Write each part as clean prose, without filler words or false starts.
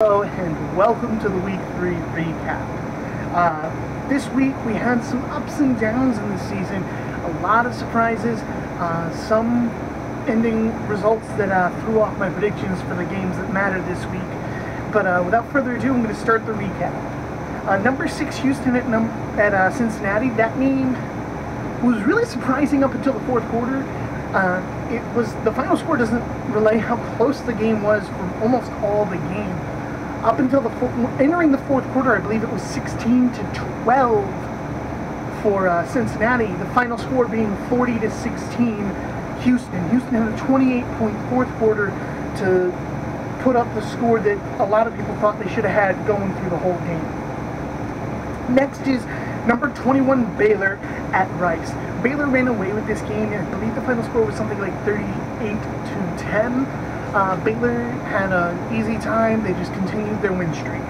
Hello and welcome to the Week 3 recap. This week we had some ups and downs in the season, a lot of surprises, some ending results that threw off my predictions for the games that mattered this week. But without further ado, I'm going to start the recap. Number 6 Houston at Cincinnati. That game was really surprising up until the fourth quarter. The final score doesn't relay how close the game was for almost all the game. Up until entering the fourth quarter, I believe it was 16-12 for Cincinnati. The final score being 40-16 Houston. Houston had a 28-point fourth quarter to put up the score that a lot of people thought they should have had going through the whole game. Next is number 21 Baylor at Rice. Baylor ran away with this game, and I believe the final score was something like 38-10. Baylor had an easy time. They just continued their win streak.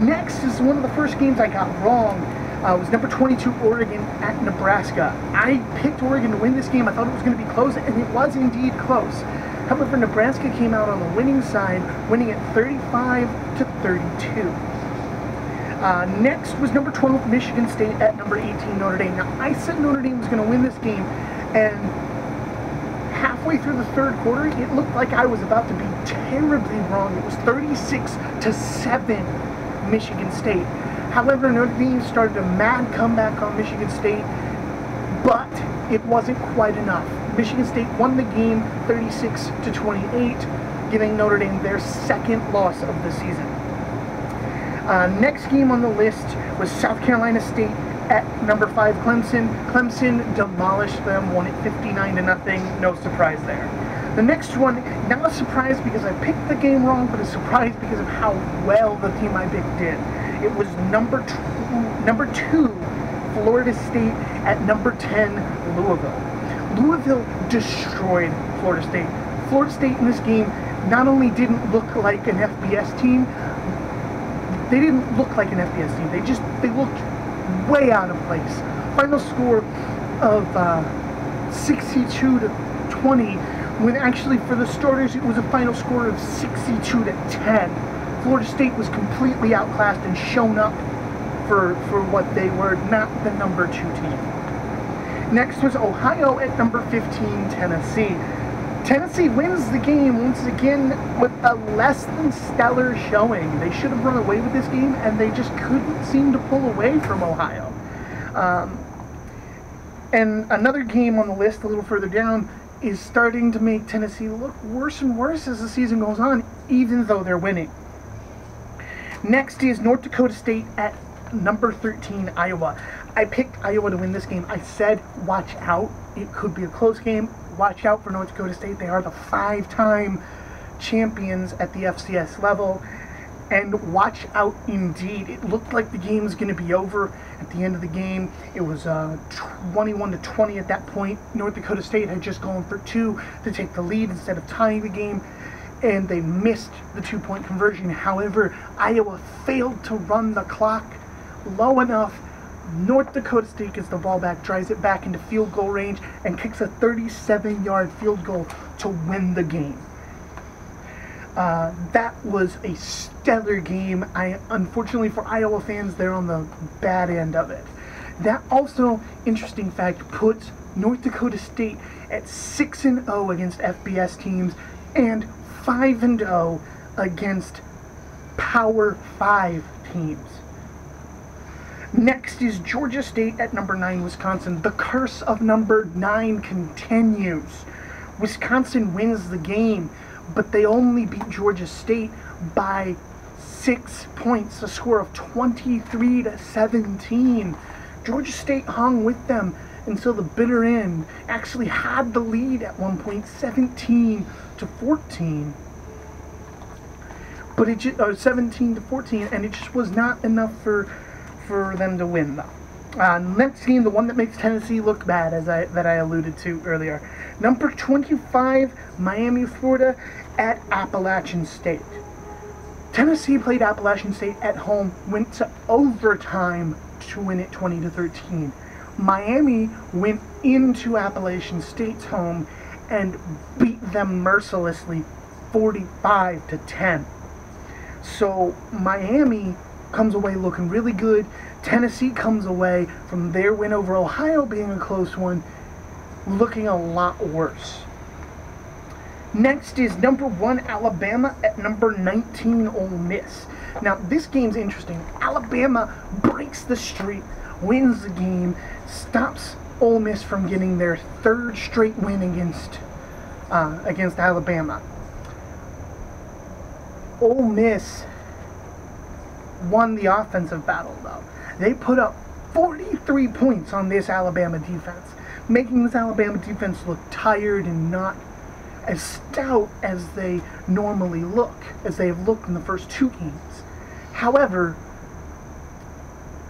Next is one of the first games I got wrong. It was number 22 Oregon at Nebraska. I picked Oregon to win this game. I thought it was going to be close, and it was indeed close. However, Nebraska came out on the winning side, winning at 35-32. Next was number 12 Michigan State at number 18 Notre Dame. Now, I said Notre Dame was going to win this game, and halfway through the third quarter, it looked like I was about to be terribly wrong. It was 36-7 Michigan State. However, Notre Dame started a mad comeback on Michigan State, but it wasn't quite enough. Michigan State won the game 36-28, giving Notre Dame their second loss of the season. Next game on the list was South Carolina State at number 5 Clemson. Clemson demolished them, won it 59-0. No surprise there. The next one, not a surprise because I picked the game wrong, but a surprise because of how well the team I picked did. It was number 2 Florida State at number 10 Louisville. Louisville destroyed Florida State. Florida State in this game not only didn't look like an FBS team, they didn't look like an FBS team. They looked way out of place. Final score of 62-20, when actually for the starters it was a final score of 62-10. Florida State was completely outclassed and shown up for what they were, not the number 2 team. Next was Ohio at number 15 Tennessee. Tennessee wins the game once again with a less than stellar showing. They should have run away with this game, and they just couldn't seem to pull away from Ohio. And another game on the list a little further down is starting to make Tennessee look worse and worse as the season goes on, even though they're winning. Next is North Dakota State at number 13 Iowa. I picked Iowa to win this game. I said, watch out. It could be a close game. Watch out for North Dakota State. They are the 5-time champions at the FCS level. And watch out indeed. It looked like the game was going to be over at the end of the game. It was 21-20 at that point. North Dakota State had just gone for 2 to take the lead instead of tying the game, and they missed the 2-point conversion. However, Iowa failed to run the clock low enough. North Dakota State gets the ball back, drives it back into field goal range, and kicks a 37-yard field goal to win the game. That was a stellar game. Unfortunately for Iowa fans, they're on the bad end of it. That also, interesting fact, puts North Dakota State at 6-0 against FBS teams and 5-0 against Power 5 teams. Next is Georgia State at number 9 Wisconsin. The curse of number 9 continues. Wisconsin wins the game, but they only beat Georgia State by 6 points, a score of 23-17. Georgia State hung with them until the bitter end, actually had the lead at one point, 17-14. But it just, 17-14, and it just was not enough for them to win, though. Next game, the one that makes Tennessee look bad, that I alluded to earlier. Number 25, Miami, Florida, at Appalachian State. Tennessee played Appalachian State at home, went to overtime to win it 20-13. Miami went into Appalachian State's home and beat them mercilessly 45-10. So Miami comes away looking really good. Tennessee comes away from their win over Ohio being a close one, looking a lot worse. Next is number 1 Alabama at number 19 Ole Miss. Now this game's interesting. Alabama breaks the streak, wins the game, stops Ole Miss from getting their 3rd straight win against Alabama. Ole Miss won the offensive battle though. They put up 43 points on this Alabama defense, making this Alabama defense look tired and not as stout as they normally look, as they have looked in the first 2 games. However,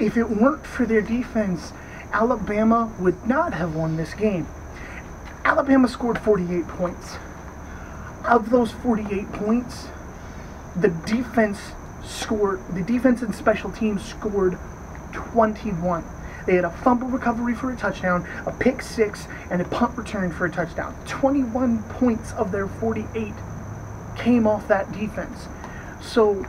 if it weren't for their defense, Alabama would not have won this game. Alabama scored 48 points. Of those 48 points, the defense and special teams scored 21. They had a fumble recovery for a touchdown, a pick 6, and a punt return for a touchdown. 21 points of their 48 came off that defense. So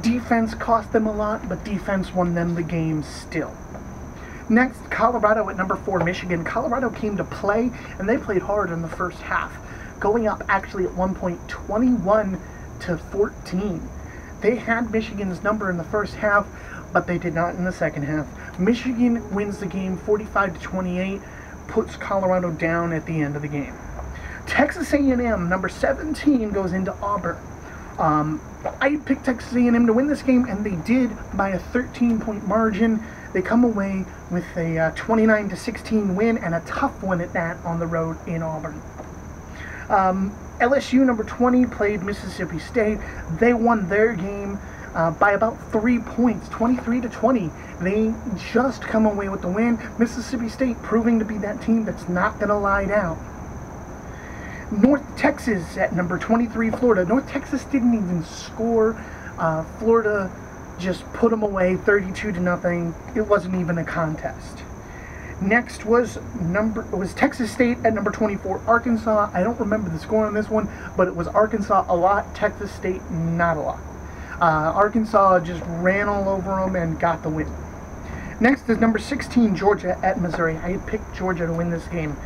defense cost them a lot, but defense won them the game still. Next, Colorado at number 4, Michigan. Colorado came to play, and they played hard in the first half, going up actually at one point 21-14. They had Michigan's number in the first half, but they did not in the second half. Michigan wins the game 45-28, puts Colorado down at the end of the game. Texas A&M, number 17, goes into Auburn. I picked Texas A&M to win this game, and they did by a 13-point margin. They come away with a 29-16 win, and a tough one at that on the road in Auburn. LSU, number 20, played Mississippi State. They won their game by about 3 points, 23-20. They just come away with the win. Mississippi State proving to be that team that's not going to lie down. North Texas at number 23, Florida. North Texas didn't even score. Florida just put them away 32-0. It wasn't even a contest. Next was Texas State at number 24, Arkansas. I don't remember the score on this one, but it was Arkansas a lot, Texas State not a lot. Arkansas just ran all over them and got the win. Next is number 16, Georgia at Missouri. I had picked Georgia to win this game,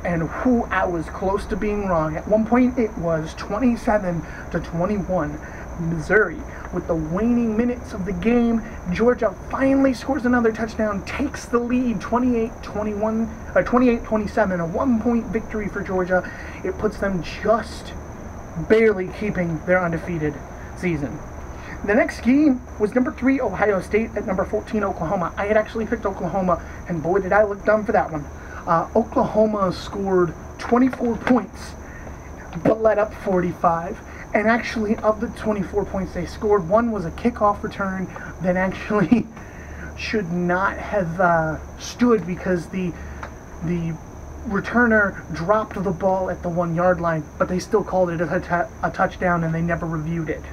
and I was close to being wrong. At one point it was 27-21. Missouri, with the waning minutes of the game, Georgia finally scores another touchdown, takes the lead 28-27, a 1-point victory for Georgia. It puts them just barely keeping their undefeated season. The next game was number 3, Ohio State at number 14, Oklahoma. I had actually picked Oklahoma, and boy did I look dumb for that one. Oklahoma scored 24 points, but let up 45. And actually, of the 24 points they scored, one was a kickoff return that actually should not have stood because the returner dropped the ball at the 1-yard line, but they still called it a touchdown, and they never reviewed it.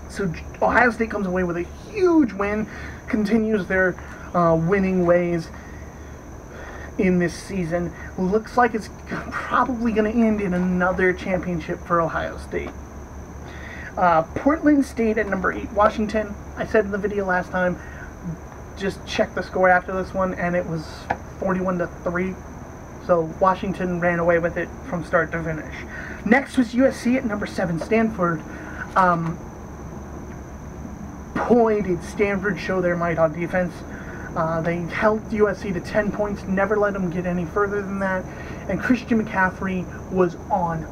So Ohio State comes away with a huge win, continues their winning ways in this season. Looks like it's probably going to end in another championship for Ohio State. Portland State at number 8, Washington. I said in the video last time, just check the score after this one, and it was 41-3. So Washington ran away with it from start to finish. Next was USC at number 7, Stanford. Boy, did Stanford show their might on defense. They held USC to 10 points, never let them get any further than that, and Christian McCaffrey was on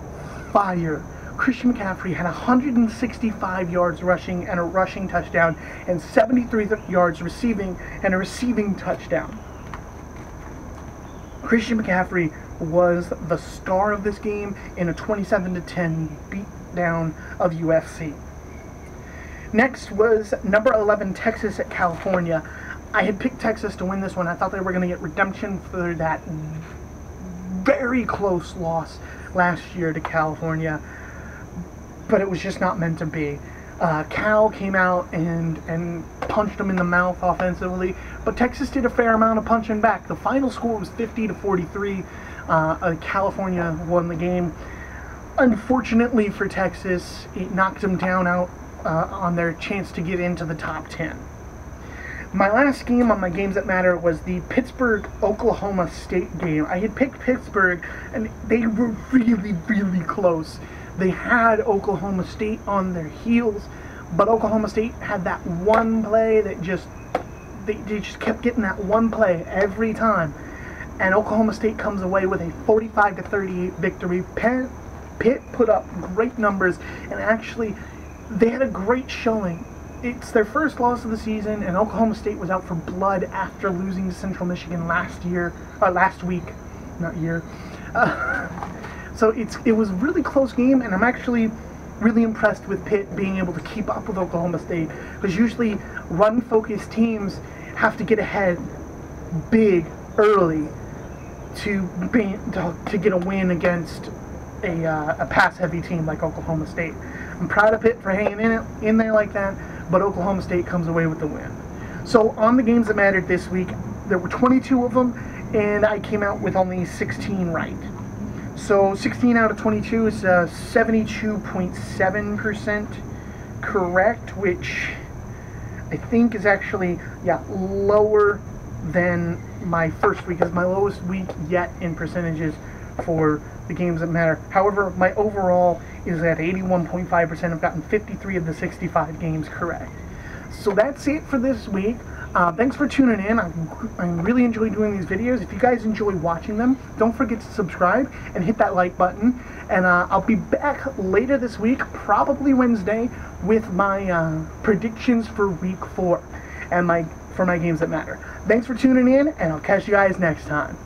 fire. Christian McCaffrey had 165 yards rushing and a rushing touchdown, and 73 yards receiving and a receiving touchdown. Christian McCaffrey was the star of this game in a 27-10 beatdown of USC. Next was number 11, Texas at California. I had picked Texas to win this one. I thought they were going to get redemption for that very close loss last year to California, but it was just not meant to be. Cal came out and punched them in the mouth offensively, but Texas did a fair amount of punching back. The final score was 50-43. California won the game. Unfortunately for Texas, it knocked them down out on their chance to get into the top 10. My last game on my Games That Matter was the Pittsburgh-Oklahoma State game. I had picked Pittsburgh, and they were really, really close. They had Oklahoma State on their heels, but Oklahoma State had that one play that they just kept getting that one play every time. And Oklahoma State comes away with a 45-38 victory. Pitt put up great numbers, and actually, they had a great showing. It's their first loss of the season, and Oklahoma State was out for blood after losing to Central Michigan last week, not year. So it was a really close game, and I'm actually really impressed with Pitt being able to keep up with Oklahoma State, because usually run-focused teams have to get ahead big early to get a win against a pass-heavy team like Oklahoma State. I'm proud of Pitt for hanging in there like that, but Oklahoma State comes away with the win. So on the Games That Mattered this week, there were 22 of them, and I came out with only 16 right. So 16 out of 22 is 72.7% correct, which I think is actually, lower than my first week. It's my lowest week yet in percentages for the Games That Matter. However, my overall is at 81.5%. I've gotten 53 of the 65 games correct. So that's it for this week. Thanks for tuning in. I really enjoy doing these videos. If you guys enjoy watching them, don't forget to subscribe and hit that like button. And I'll be back later this week, probably Wednesday, with my predictions for week 4 and for my Games That Matter. Thanks for tuning in, and I'll catch you guys next time.